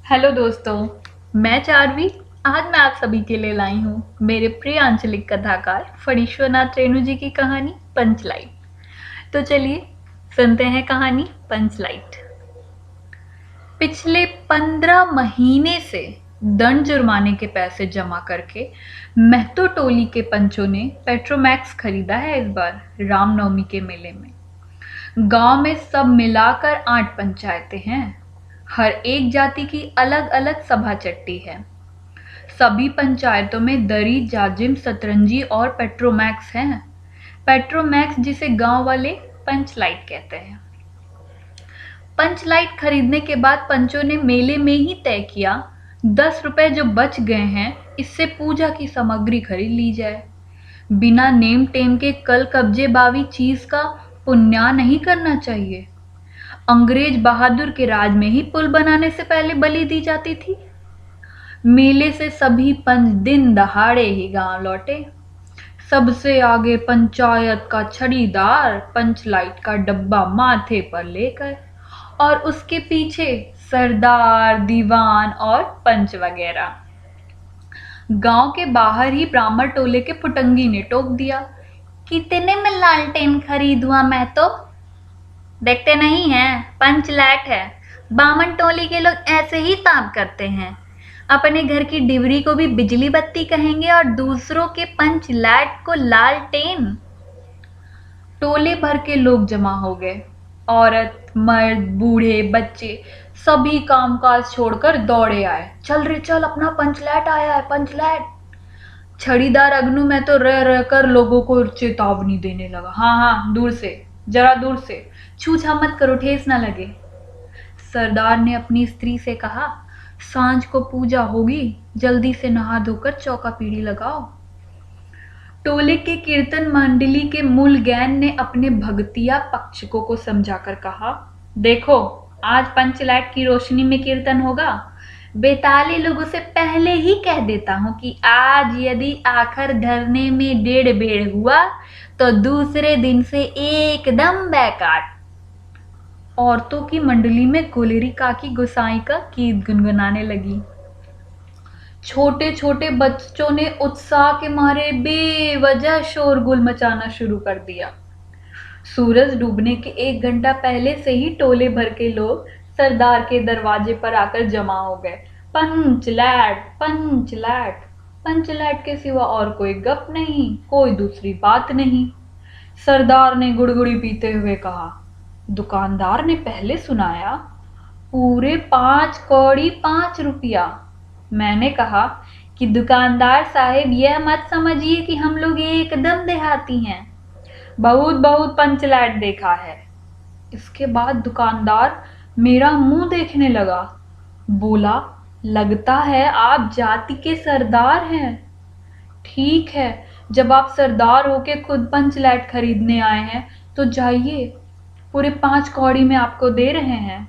Hello दोस्तों, मैं चारवी। आज मैं आप सभी के लिए लाई हूँ मेरे प्रिय आंचलिक कथाकार फणीश्वरनाथ रेणु जी की कहानी पंचलाइट। तो चलिए सुनते हैं कहानी पंचलाइट। पिछले 15 महीने से दंड जुर्माने के पैसे जमा करके महतो टोली के पंचों ने पेट्रोमैक्स खरीदा है। इस बार रामनवमी के मेले में गांव में सब मिलाकर 8 पंचायतें हैं। हर एक जाति की अलग अलग सभा चट्टी है। सभी पंचायतों में दरी, जाजिम, सतरंजी और पेट्रोमैक्स हैं। पेट्रोमैक्स जिसे गांव वाले पंचलाइट कहते हैं। पंचलाइट खरीदने के बाद पंचों ने मेले में ही तय किया 10 रुपए जो बच गए हैं इससे पूजा की सामग्री खरीद ली जाए। बिना नेम टेम के कल कब्जेबावी चीज का पुण्य नहीं करना चाहिए। अंग्रेज बहादुर के राज में ही पुल बनाने से पहले बलि दी जाती थी। मेले से सभी पंच दिन दहाड़े ही गांव लौटे। सबसे आगे पंचायत का छड़ीदार पंचलाइट का डब्बा माथे पर लेकर, और उसके पीछे सरदार, दीवान और पंच वगैरह। गांव के बाहर ही ब्राह्मण टोले के फुटंगी ने टोक दिया, कितने में लालटेन खरीदूं मैं तो। देखते नहीं हैं, पंचलाइट है। बामन टोली के लोग ऐसे ही ताप करते हैं। अपने घर की डिबरी को भी बिजली बत्ती कहेंगे और दूसरों के पंचलाइट को लालटेन। टोले भर के लोग जमा हो गए। औरत, मर्द, बूढ़े, बच्चे सभी कामकाज छोड़कर दौड़े आए। चल रे चल, अपना पंचलाइट आया है, पंचलाइट। छड़ीदार अग्नू में तो रह रहकर लोगों को चेतावनी देने लगा, हाँ हाँ, दूर से, जरा दूर से, छूछा मत करो, ठेस ना लगे। सरदार ने अपनी स्त्री से कहा, सांझ को पूजा होगी, जल्दी से नहा धोकर चौका पीढ़ी लगाओ। टोले के कीर्तन मंडली के मूल गैन ने अपने भगतिया पक्षकों को समझाकर कहा, देखो आज पंचलाइट की रोशनी में कीर्तन होगा। बेताले लोगों से पहले ही कह देता हूं कि आज यदि आखिर धरने में 1.5 हुआ तो दूसरे दिन से एकदम बैकाट। औरतों की मंडली में गुलेरी काकी गोसाई का गीत गुनगुनाने लगी। छोटे छोटे बच्चों ने उत्साह के मारे बेवजह शोरगुल मचाना शुरू कर दिया। सूरज डूबने के 1 घंटा पहले से ही टोले भर के लोग सरदार के दरवाजे पर आकर जमा हो गए। पंचलाइट, पंचलाइट। पंचलाइट के सिवा और कोई गप नहीं, कोई दूसरी बात नहीं। सरदार ने गुड़गुड़ी पीते हुए कहा, दुकानदार ने पहले सुनाया पूरे 5 कौड़ी 5 रुपया। मैंने कहा कि दुकानदार साहेब, यह मत समझिए कि हम लोग एकदम देहाती हैं, बहुत बहुत पंचलाइट देखा है। इसके बाद दुकानदार मेरा मुंह देखने लगा। बोला, लगता है आप जाति के सरदार हैं। ठीक है, जब आप सरदार होके खुद पंचलाइट खरीदने आए हैं तो जाइए, पूरे 5 कौड़ी में आपको दे रहे हैं।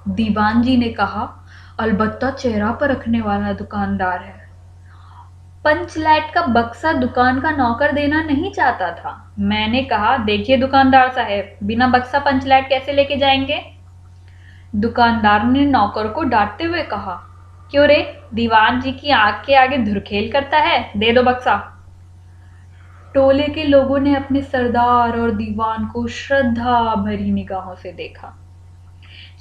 दीवान जी ने कहा, अलबत्ता चेहरा पर रखने वाला दुकानदार है। पंचलाइट का बक्सा दुकान का नौकर देना नहीं चाहता था। मैंने कहा, देखिए दुकानदार साहब, बिना बक्सा पंचलाइट कैसे लेके जाएंगे। दुकानदार ने नौकर को डांटते हुए कहा, क्यों रे, दीवान जी की आंख के आगे धुरखेल करता है, दे दो बक्सा। टोले के लोगों ने अपने सरदार और दीवान को श्रद्धा भरी निगाहों से देखा।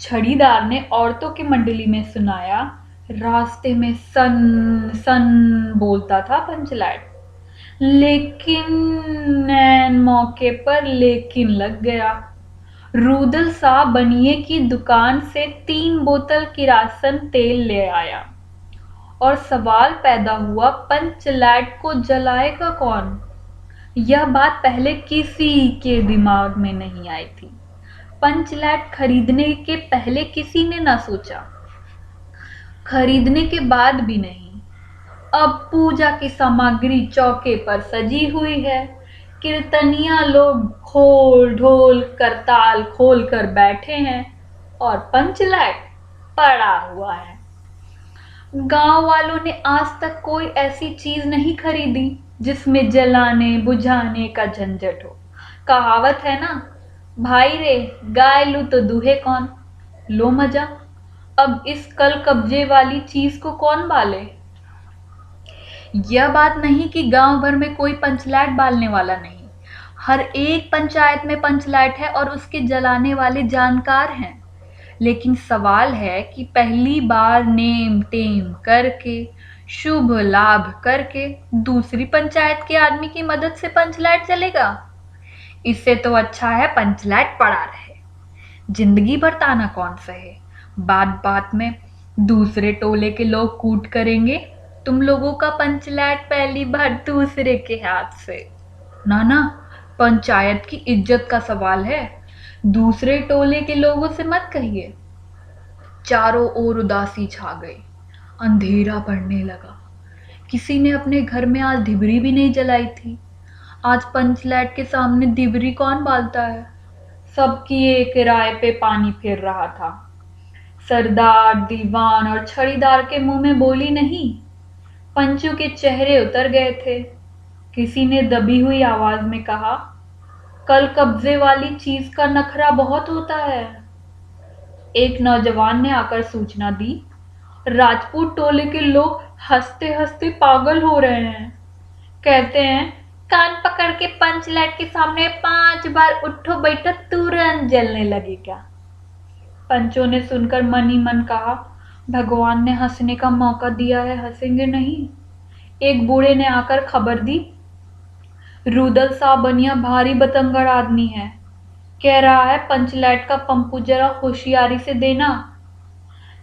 छड़ीदार ने औरतों की मंडली में सुनाया, रास्ते में सन सन बोलता था पंचलाइट, लेकिन ऐन मौके पर लेकिन लग गया। रूदल साहब बनिए की दुकान से 3 बोतल किरासन तेल ले आया और सवाल पैदा हुआ, पंचलाइट को जलाएगा कौन। यह बात पहले किसी के दिमाग में नहीं आई थी। पंचलाइट खरीदने के पहले किसी ने ना सोचा, खरीदने के बाद भी नहीं। अब पूजा की सामग्री चौके पर सजी हुई है। कीर्तनिया लोग खोल ढोल करताल खोल कर बैठे हैं और पंचलाइट पड़ा हुआ है। गांव वालों ने आज तक कोई ऐसी चीज नहीं खरीदी जिसमें जलाने बुझाने का झंझट हो। कहावत है ना, भाई रे गाय लू तो दूहे कौन। लो मजा, अब इस कल कब्जे वाली चीज को कौन बाले? यह बात नहीं कि गांव भर में कोई पंचलाइट बालने वाला नहीं। हर एक पंचायत में पंचलाइट है और उसके जलाने वाले जानकार हैं। लेकिन सवाल है कि पहली बार नेम टेम करके, शुभ लाभ करके दूसरी पंचायत के आदमी की मदद से पंचलाइट चलेगा। इससे तो अच्छा है पंचलाइट पड़ा रहे। जिंदगी भर ताना कौन सहे। बात बात में दूसरे टोले के लोग कूट करेंगे, तुम लोगों का पंचलाइट पहली बार दूसरे के हाथ से। ना ना, पंचायत की इज्जत का सवाल है, दूसरे टोले के लोगों से मत कहिए। चारों ओर उदासी छा गई। अंधेरा पड़ने लगा। किसी ने अपने घर में आज डिबरी भी नहीं जलाई थी। आज पंचलैट के सामने डिबरी कौन बालता है? सबकी एक राय पे पानी फिर रहा था। सरदार, दीवान और छड़ीदार के मुंह में बोली नहीं। पंचू के चेहरे उतर गए थे। किसी ने दबी हुई आवाज में कहा, कल कब्जे वाली चीज का नखरा बहुत होता है। एक नौजवान ने आकर सूचना दी, राजपूत टोले के लोग हंसते हंसते पागल हो रहे हैं। कहते हैं कान पकड़ के पंचलैट के सामने 5 बार उठो बैठो तुरंत जलने लगेगा। पंचों ने सुनकर मन ही मन कहा, भगवान ने हंसने का मौका दिया है, हंसेंगे नहीं। एक बूढ़े ने आकर खबर दी, रुदल साहब बनिया भारी बतंगड़ आदमी है, कह रहा है पंचलैट का पंपू जरा होशियारी से देना।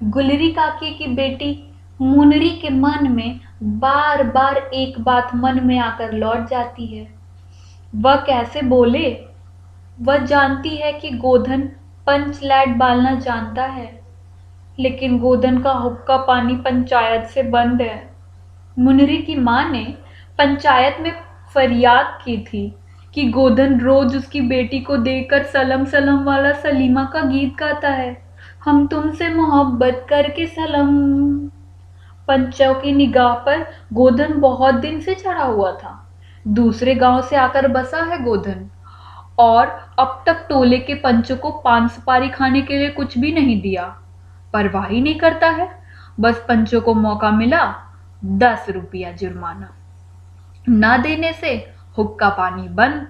गुलरी काकी की बेटी मुनरी के मन में बार बार एक बात मन में आकर लौट जाती है। वह कैसे बोले? वह जानती है कि गोधन पंचलैट बालना जानता है, लेकिन गोधन का हुक्का पानी पंचायत से बंद है। मुनरी की माँ ने पंचायत में फरियाद की थी कि गोधन रोज उसकी बेटी को देकर सलम सलम वाला सलीमा का गीत गाता है, हम तुमसे मोहब्बत करके सलम। पंचों की निगाह पर गोधन बहुत दिन से चढ़ा हुआ था। दूसरे गांव से आकर बसा है गोधन, और अब तक टोले के पंचों को पान सुपारी खाने के लिए कुछ भी नहीं दिया। परवाह ही नहीं करता है। बस पंचों को मौका मिला, 10 रुपया जुर्माना। ना देने से हुक्का पानी बंद।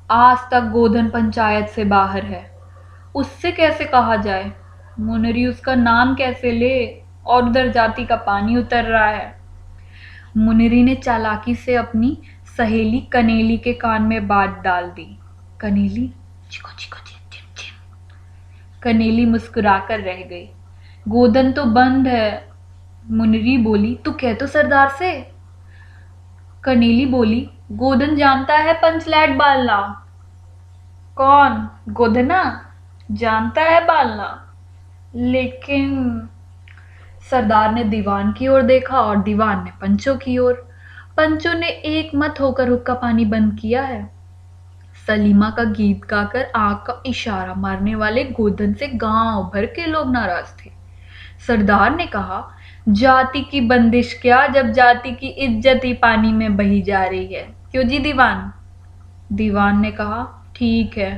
आज तक गोधन पंचायत से बाहर है। उससे कैसे कहा जाए? मुनरी उसका नाम कैसे ले? और उधर जाति का पानी उतर रहा है। मुनरी ने चालाकी से अपनी सहेली कनेली के कान में बात डाल दी। Kaneli, Chico Chico चिम चिम चिम। कनेली मुस्कुराकर रह गई। गोधन तो बंद है। मुनरी बोली, तू कह तो सरदार से। कनेली बोली, गोधन जानता है पंचलैट बालना। कौन? गोधना जानता है बालना, लेकिन सरदार ने दीवान की ओर देखा और दीवान ने पंचों की ओर। पंचों ने एक मत होकर हुक्का पानी बंद किया है। सलीमा का गीत गाकर आंख का इशारा मारने वाले गोधन से गांव भर के लोग नाराज थे। सरदार ने कहा, जाति की बंदिश क्या, जब जाति की इज्जत ही पानी में बही जा रही है। क्यों जी दीवान? दीवान ने कहा, ठीक है।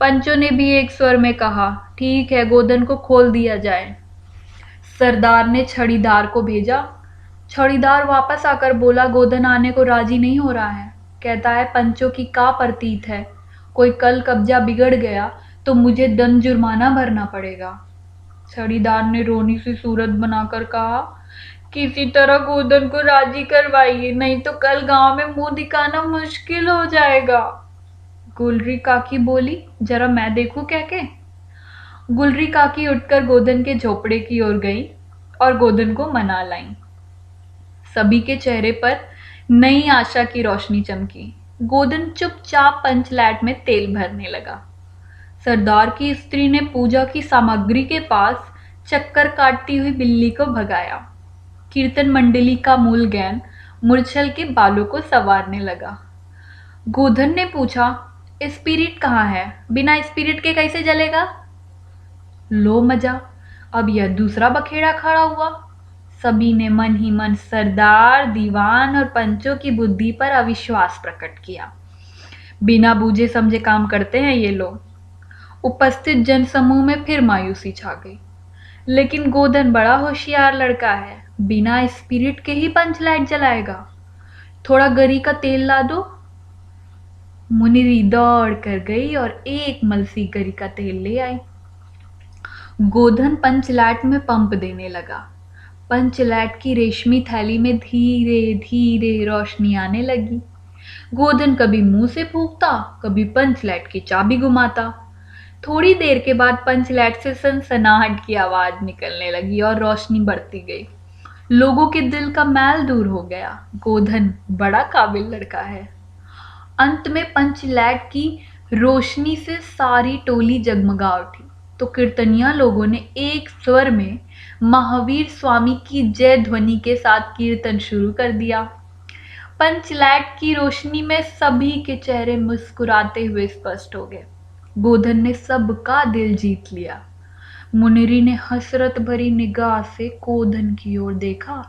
पंचों ने भी एक स्वर में कहा, ठीक है, गोधन को खोल दिया जाए। सरदार ने छड़ीदार को भेजा। छड़ीदार वापस आकर बोला, गोधन आने को राजी नहीं हो रहा है। कहता है पंचों की का प्रतीत है, कोई कल कब्जा बिगड़ गया तो मुझे दंड जुर्माना भरना पड़ेगा। छड़ीदार ने रोनी सी सूरत बनाकर कहा, किसी तरह गोधन को राजी करवाइए, नहीं तो कल गांव में मुंह दिखाना मुश्किल हो जाएगा। गुलरी काकी बोली, जरा मैं देखूं कह के। गुलरी काकी उठकर गोधन के झोपड़े की ओर गई और गोधन को मना लाई। सभी के चेहरे पर नई आशा की रोशनी चमकी। गोधन चुपचाप पंचलैट में तेल भरने लगा। सरदार की स्त्री ने पूजा की सामग्री के पास चक्कर काटती हुई बिल्ली को भगाया। कीर्तन मंडली का मूल ज्ञान मूर्छल के बालों को संवारने लगा। गोधन ने पूछा, स्पिरिट कहाँ है? बिना स्पिरिट के कैसे जलेगा? लो मजा, अब यह दूसरा बखेड़ा खड़ा हुआ। सभी ने मन ही मन सरदार, दीवान और पंचों की बुद्धि पर अविश्वास प्रकट किया। बिना बूझे समझे काम करते हैं ये लोग। उपस्थित जनसमूह में फिर मायूसी छा गई। लेकिन गोधन बड़ा होशियार लड़का है, बिना स्पिरिट के ही पंच लाइट जलाएगा। थोड़ा गरी का तेल ला दो। मुनिरी दौड़ कर गई और एक मलसी गरी का तेल ले आई। गोधन पंचलैट में पंप देने लगा। पंचलैट की रेशमी थैली में धीरे धीरे रोशनी आने लगी। गोधन कभी मुंह से फूंकता, कभी पंचलैट की चाबी घुमाता। थोड़ी देर के बाद पंचलैट से सनसनाहट की आवाज निकलने लगी और रोशनी बढ़ती गई। लोगों के दिल का मैल दूर हो गया। गोधन बड़ा काबिल लड़का है। अंत में पंचलैट की रोशनी से सारी टोली जगमगा उठी तो कीर्तनिया लोगों ने एक स्वर में महावीर स्वामी की जय ध्वनि के साथ कीर्तन शुरू कर दिया। पंचलैट की रोशनी में सभी के चेहरे मुस्कुराते हुए स्पष्ट हो गए। गोधन ने सबका दिल जीत लिया। मुनिरी ने हसरत भरी निगाह से गोधन की ओर देखा।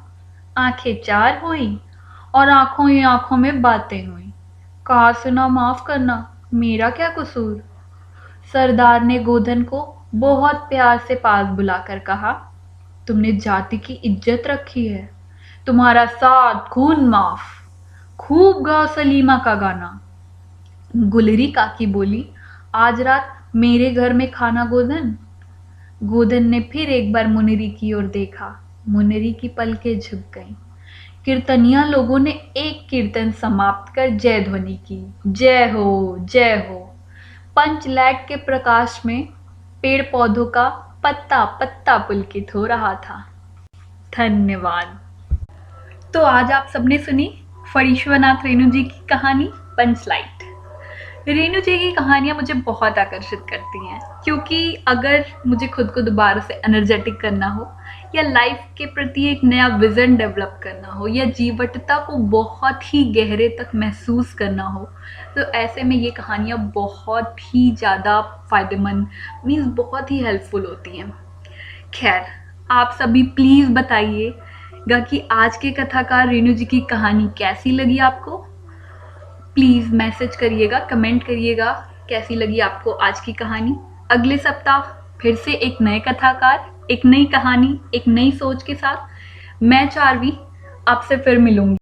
आंखें चार हुई और आंखों ही आंखों में बातें हुई। कहा, सुना, माफ करना, मेरा क्या कसूर। सरदार ने गोधन को बहुत प्यार से पास बुलाकर कहा, तुमने जाति की इज्जत रखी है, तुम्हारा साथ खून माफ। खूब गाओ सलीमा का गाना। गुलरी काकी बोली, आज रात मेरे घर में खाना गोधन। गोधन ने फिर एक बार मुनिरी की ओर देखा। मुनिरी की पलकें झुक गईं। कीर्तनिया लोगों ने एक कीर्तन समाप्त कर जय ध्वनि की। जय हो, जय हो। पंचलैट के प्रकाश में पेड़ पौधों का पत्ता पत्ता पुलकित हो रहा था। धन्यवाद। तो आज आप सबने सुनी फणीश्वरनाथ रेणु जी की कहानी पंचलाइट। रेणु जी की कहानियाँ मुझे बहुत आकर्षित करती हैं, क्योंकि अगर मुझे खुद को दोबारा से एनर्जेटिक करना हो या लाइफ के प्रति एक नया विजन डेवलप करना हो या जीवटता को बहुत ही गहरे तक महसूस करना हो, तो ऐसे में ये कहानियाँ बहुत ही ज़्यादा फायदेमंद मीन्स बहुत ही हेल्पफुल होती हैं। खैर, आप सभी प्लीज़ बताइएगा कि आज के कथाकार रेणु जी की कहानी कैसी लगी आपको। प्लीज़ मैसेज करिएगा, कमेंट करिएगा कैसी लगी आपको आज की कहानी। अगले सप्ताह फिर से एक नए कथाकार, एक नई कहानी, एक नई सोच के साथ मैं चारवी आपसे फिर मिलूंगी।